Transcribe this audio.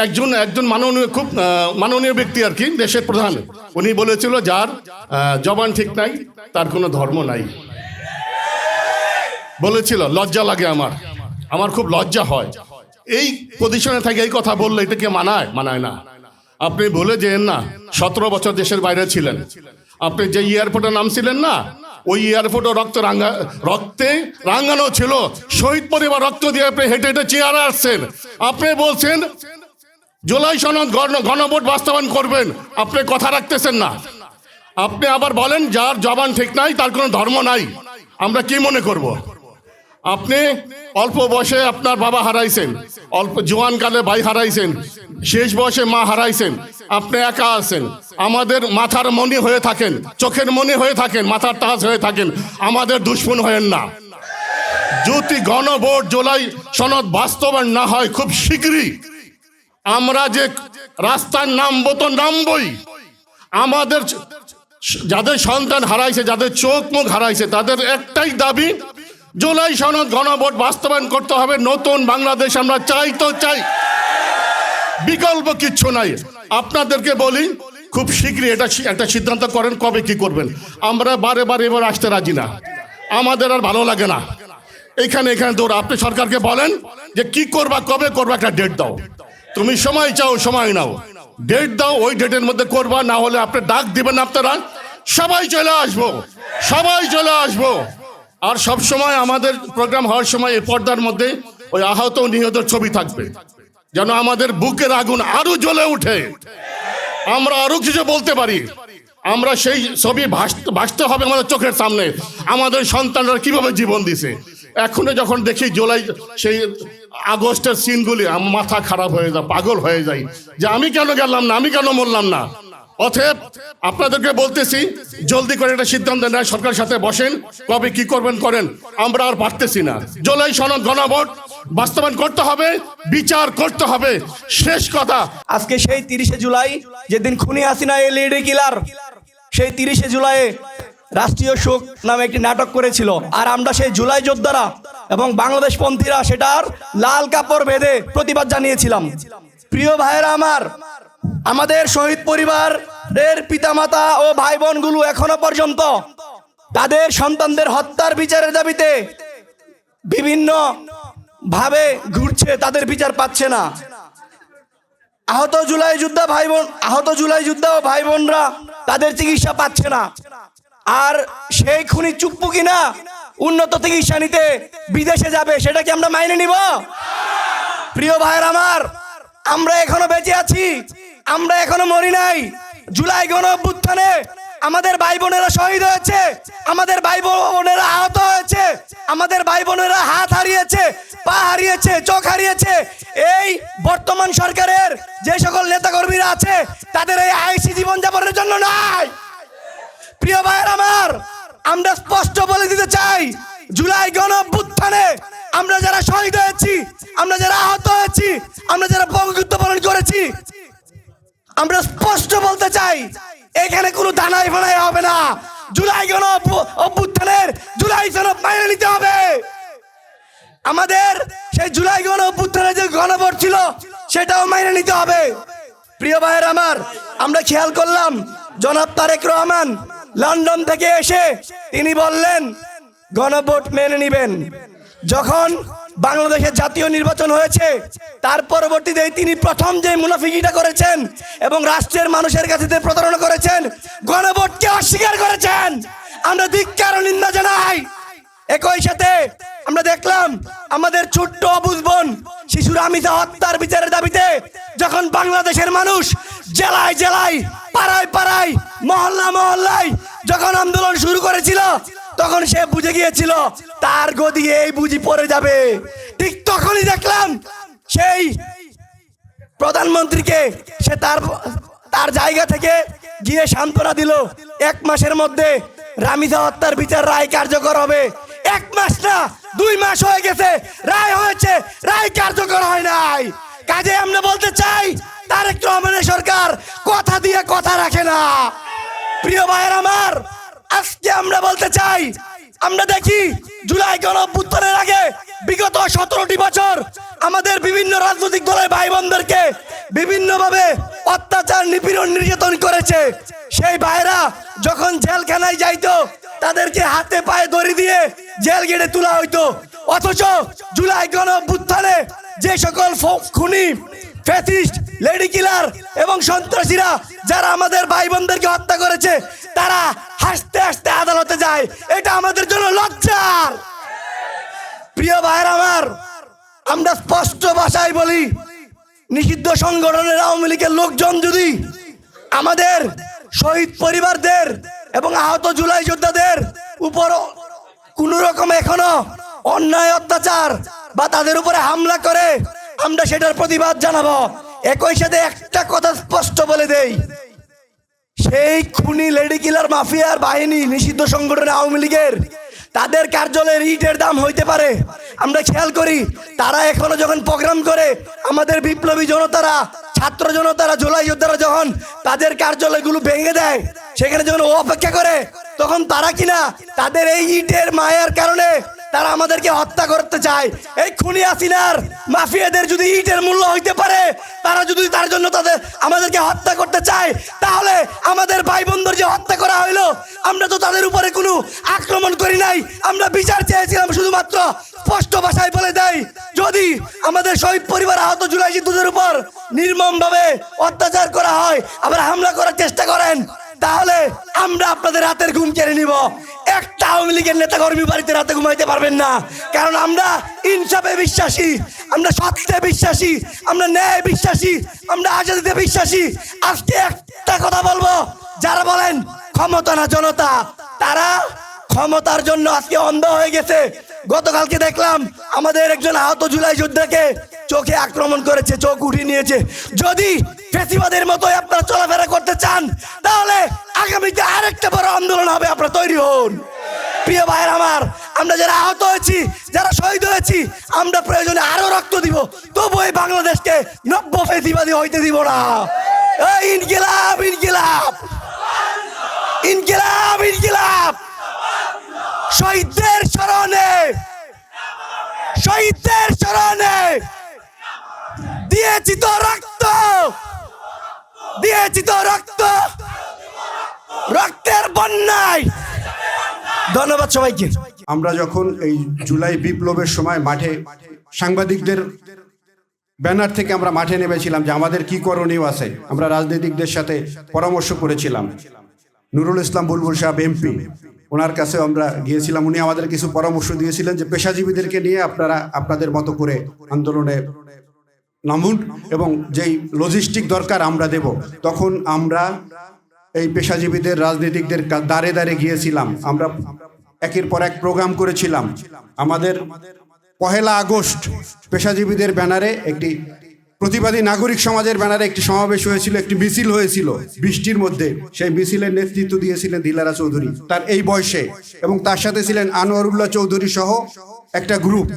একজন একজন মাননীয় খুব মাননীয় ব্যক্তি আর কি, দেশের প্রধান, উনি বলেছিল যার জবান ঠিক নাই তার কোনো ধর্ম নাই। বলেছিল, লজ্জা লাগে আমার, আমার খুব লজ্জা হয়। এই পজিশনে থাকে এই কথা বললে এটাকে মানায়? মানায় না। আপনি ভুলে যেন না, 17 বছর দেশের বাইরে ছিলেন। আপনি যে এয়ারপোর্টে নামছিলেন না, ওই এয়ারপোর্টে রক্তে রাঙানো ছিল। শহীদ পরিবার রক্ত দিয়ে আপনি হেঁটে হেঁটে চেয়ারে আসছেন। আপনি বলছেন জুলাই সনদ গণভোট বাস্তবায়ন করবেন, আপনি কথা রাখতেছেন না। আপনি আবার বলেন যার জবান ঠিক নাই তার কোনো ধর্ম নাই। আমরা কি মনে করব? আপনি অল্প বয়সে আপনার বাবা হারাইছেন, অল্প জোয়ানকালে ভাই হারাইছেন, শেষ বয়সে মা হারাইছেন। আপনি একা আছেন, আমাদের মাথার মণি হয়ে থাকেন, চোখের মণি হয়ে থাকেন, মাথার তাজ হয়ে থাকেন, আমাদের দুশ্মন হয়েন না। যদি গণভোট জুলাই সনদ বাস্তবায়ন না হয় খুব শীঘ্রই আমরা যে রাস্তায় নামবো তো নামবই। আমাদের যাদের সন্তান হারাইছে, যাদের চোখ মুখ হারাইছে, তাদের একটাই দাবি, জুলাই সনদ গণভোট বাস্তবায়ন করতে হবে। নতুন বাংলাদেশ আমরা চাই তো চাই, বিকল্প কিচ্ছু নাই। আপনাদেরকে বলি খুব শীঘ্রই এটা একটা সিদ্ধান্ত করেন, কবে কি করবেন। আমরা বারে বারে এবার আসতে রাজি না, আমাদের আর ভালো লাগে না এখানে দৌড়। আপনি সরকারকে বলেন যে কি করবা, কবে করবা, একটা ডেট দাও। তুমি সময় চাও, সময় নাও, ডেট দাও, ওই ডেটের মধ্যে করবা। না হলে আপনি ডাক দিবেন, আপনারা সবাই চলে আসবো, সবাই চলে আসবো। আর সব সময় আমাদের প্রোগ্রাম হওয়ার সময় এই পর্দার মধ্যে ওই আহত নিহতের ছবি থাকবে, যেন আমাদের বুকের আগুন আরো জ্বলে উঠে, আমরা আরো কিছু বলতে পারি। আমরা সেই ছবি ভাসতে হবে আমাদের চোখের সামনে, আমাদের সন্তানরা কিভাবে জীবন দিছে। এখনো যখন দেখি জুলাই সেই আগস্টের সিনগুলি, মাথা খারাপ হয়ে যায়, পাগল হয়ে যায় যে আমি কেন গেলাম না, আমি কেন মরলাম না। অতএব আপনাদেরকে বলতেছি, জলদি করে একটা সিদ্ধান্ত নেয়, সরকারের সাথে বসেন, কবে কি করবেন করেন। আমরা আর পারতেছি না। জুলাই সনদ গণভোট বাস্তবায়ন করতে হবে, বিচার করতে হবে, শেষ কথা। আজকে সেই 30শে জুলাই যেদিন খুনি হাসিনা এই লেডি কিলার, সেই 30শে জুলাই রাষ্ট্রীয় শোক নামে একটি নাটক করেছিল। আর আমরা সেই জুলাই যোদ্ধারা এবং বাংলাদেশ পন্থীরা সেটার লাল কাপড় বেঁধে প্রতিবাদ জানিয়েছিলাম। প্রিয় ভাইয়েরা আমার, আমাদের শহীদ পরিবারের পিতামাতা ও ভাই বোনগুলো এখনো পর্যন্ত তাদের সন্তানদের হত্যার বিচারের দাবিতে বিভিন্ন ভাবে ঘুরছে, তাদের বিচার পাচ্ছে না। আহত জুলাই যোদ্ধা ও ভাই বোনরা তাদের চিকিৎসা পাচ্ছে না। আর সেই খুনি চুপ্পু কিনা উন্নত চিকিৎসা নিতে বিদেশে যাবে, সেটা কি আমরা মাইনে নিব? প্রিয় ভাইয়ের আমার, আমরা এখনো বেঁচে আছি, আমরা এখনো মরি নাই। জুলাই গণ অভ্যুত্থানে আমাদের ভাই বোনেরা শহীদ হয়েছে, আমাদের ভাই বোনেরা আহত হয়েছে, আমাদের ভাই বোনেরা হাত হারিয়েছে, পা হারিয়েছে, চোখ হারিয়েছে। এই বর্তমান সরকারের যে সকল নেতাকর্মীরা আছে তাদের এই আইসি জীবনযাপনের জন্য নয়। প্রিয় ভাইয়ের আমার, আমরা স্পষ্ট বলে দিতে চাই, জুলাই গণ অভ্যুত্থানে আমরা যারা শহীদ হয়েছি, আমরা যারা আহত হয়েছি, আমরা যারা বঙ্গযুদ্ধ বরণ করেছি, আমরা স্পষ্ট বলতে চাই এখানে কোনো দানাই ফানাই হবে না। জুলাই গণ অভ্যুত্থানের জুলাই সনদ মাইনে নিতে হবে। আমাদের সেই জুলাই গণ অভ্যুত্থানের যে গণভোট ছিল সেটাও মাইনে নিতে হবে। প্রিয় ভাইয়ের আমার, আমরা খেয়াল করলাম জনাব তারেক রহমান লন্ডন থেকে এসে তিনি বললেন গণভোট মেনে নিবেন। যখন বাংলাদেশের জাতীয় নির্বাচন হয়েছে তার পরবর্তীতে তিনি প্রথম যে মুনাফিকিটা করেছেন এবং রাষ্ট্রের মানুষের কাছে যে প্রতারণা করেছেন, গণভোটকে অস্বীকার করেছেন। আমরা ধিক্কার ও নিন্দা জানাই। একই সাথে আমরা দেখলাম আমাদের ছোট্ট অবুঝ বোন শিশু রামিসা হত্যার বিচারের দাবিতে যখন বাংলাদেশের মানুষ জেলায় জেলায়, পাড়ায় পাড়ায়, মহল্লা মহল্লায় যখন আন্দোলন শুরু করেছিল, তখন সে বুঝে গিয়েছিল তার গদি এই বুঝি পড়ে যাবে। ঠিক তখনই দেখলাম সেই প্রধানমন্ত্রীকে সে তার জায়গা থেকে গিয়ে সান্ত্বনা দিল, 1 মাসের মধ্যে রামিসা হত্যার বিচার রায় কার্যকর হবে। 1 মাস না 2 মাস হয়ে গেছে, রায় হয়েছে, রায় কার্যকর হয় নাই। কাজে আমরা বলতে চাই তারেক রহমানের সরকার কথা দিয়ে কথা রাখে না। প্রিয় ভাইয়ের আমার, আজকে আমরা বলতে চাই আমরা দেখি জুলাই গণঅভ্যুত্থানের আগে বিগত 17টি বছর আমাদের বিভিন্ন রাজনৈতিক দলের ভাই বোনদেরকে বিভিন্নভাবে অত্যাচার নিপীড়ন নির্যাতন করেছে। সেই ভাইরা যখন জেলখানায় যাইতো তাদেরকে হাতে পায়ে দড়ি দিয়ে জেল গেটে তোলা হইতো, অথচ জুলাই গণঅভ্যুত্থানে যে সকল খুনি, ফ্যাসিস্ট, লেডি কিলার এবং সন্ত্রাসীরা যারা আমাদের ভাই বোনদেরকে হত্যা করেছে তারা হাসতে হাসতে আদালতে যায়। এটা আমাদের জন্য লজ্জার। প্রিয় ভাইয়ের আমার, আমরা স্পষ্ট ভাষায় বলি, নিষিদ্ধ সংগঠনের আওয়ামী লীগের লোকজন যদি আমাদের শহীদ পরিবারদের এবং আহত জুলাই যোদ্ধাদের উপর কোন রকম এখনো অন্যায় অত্যাচার বা তাদের উপরে হামলা করে, আমরা সেটার প্রতিবাদ জানাবো। একই সাথে একটা কথা স্পষ্ট বলে দেই, সেই খুনি লেডি কিলার মাফিয়ার বাহিনী নিষিদ্ধ সংগঠন আওয়ামী লীগের তাদের কার্যালয়ের ইটের দাম হইতে পারে। আমরা খেয়াল করি তারা এখনো যখন প্রোগ্রাম করে, আমাদের বিপ্লবী জনতারা, ছাত্র জনতারা, জুলাই যোদ্ধারা যখন তাদের কার্যালয়গুলো ভেঙে দেয়, সেখানে যখন অপেক্ষা করে, তখন তারা কিনা তাদের এই ইটের মায়ার কারণে তারা আমাদেরকে হত্যা করতে চায়। এই খুনি হাসিনার মাফিয়াদের যদি ইটের মূল্য হইতে পারে, তারা যদি তার জন্য আমাদেরকে হত্যা করতে চায়, তাহলে আমাদের ভাই বোনদের যে হত্যা করা হইলো, আমরা তো তাদের উপরে কোনো আক্রমণ করি নাই, আমরা বিচার চেয়েছিলাম। শুধুমাত্র স্পষ্ট ভাষায় বলে দেয়, যদি আমাদের শহীদ পরিবার আহত জুলাই যোদ্ধাদের উপর নির্মমভাবে অত্যাচার করা হয়, আবার হামলা করার চেষ্টা করেন, তাহলে আমরা আপনাদের রাতের ঘুম কেড়ে নিব। একটা আওয়ামী লীগের নেতা কর্মী বাড়িতে রাতে ঘুমাইতে পারবেন না, কারণ আমরা ইনসাফে বিশ্বাসী, আমরা সত্যে বিশ্বাসী, আমরা ন্যায় বিশ্বাসী, আমরা আজাদিতে বিশ্বাসী। আজকে একটা কথা বলবো, যারা বলেন ক্ষমতা না জনতা, তারা ক্ষমতার জন্য আজকে অন্ধ হয়ে গেছে। গতকালকে দেখলাম আমাদের একজন আহত জুলাই যোদ্ধাকে চোখে আক্রমণ করেছে, চোখ উঠিয়ে নিয়েছে। যদি ফেসিবাদের মতোই আপনারা চলাফেরা করতে চান, তাহলে আগামীতে আরেকটা বড় আন্দোলন হবে, আপনারা তৈরি হন। প্রিয় ভাইয়ের আমার, আমরা যারা আহত হয়েছি, যারা শহীদ হয়েছি, আমরা প্রয়োজনে আরো রক্ত দিব, তবু এই বাংলাদেশকে নব্য ফেসিবাদী হইতে দিব না। এই ইনকিলাব, ইনকিলাব, ইনকিলাব, ইনকিলাব। শহীদদের স্মরণে, শহীদদের স্মরণে দিয়েছি তো রক্ত, দিয়েছি তো রক্ত, রক্তের বন্যায়। ধন্যবাদ সবাইকে। আমরা যখন এই জুলাই বিপ্লবের সময় মাঠে সাংবাদিকদের ব্যানার থেকে আমরা মাঠে নেমেছিলাম যে আমাদের কি করণীয় আছে, আমরা রাজনীতিকদের সাথে পরামর্শ করেছিলাম। নুরুল ইসলাম বুলবুল সাহেব এমপি, ওনার কাছে আমরা গিয়েছিলাম। উনি আমাদের কিছু পরামর্শ দিয়েছিলেন যে পেশাজীবীদেরকে নিয়ে আপনারা আপনাদের মতো করে আন্দোলনে নামুন এবং যেই লজিস্টিক দরকার আমরা দেব। তখন আমরা এই পেশাজীবীদের, রাজনীতিকদের দাঁড়ে দাঁড়ে গিয়েছিলাম। আমরা একের পর এক প্রোগ্রাম করেছিলাম। আমাদের 1 আগস্ট পেশাজীবীদের ব্যানারে একটি, প্রতিবাদী নাগরিক সমাজের ব্যানারে একটি সমাবেশ হয়েছিল, একটি মিছিল হয়েছিল বৃষ্টির মধ্যে। সেই মিছিলের নেতৃত্ব দিয়েছিলেন দিলারা চৌধুরী, তার এই বয়সে, এবং তার সাথে ছিলেন আনোয়ারুল্লাহ চৌধুরী সহ একটা গ্রুপ।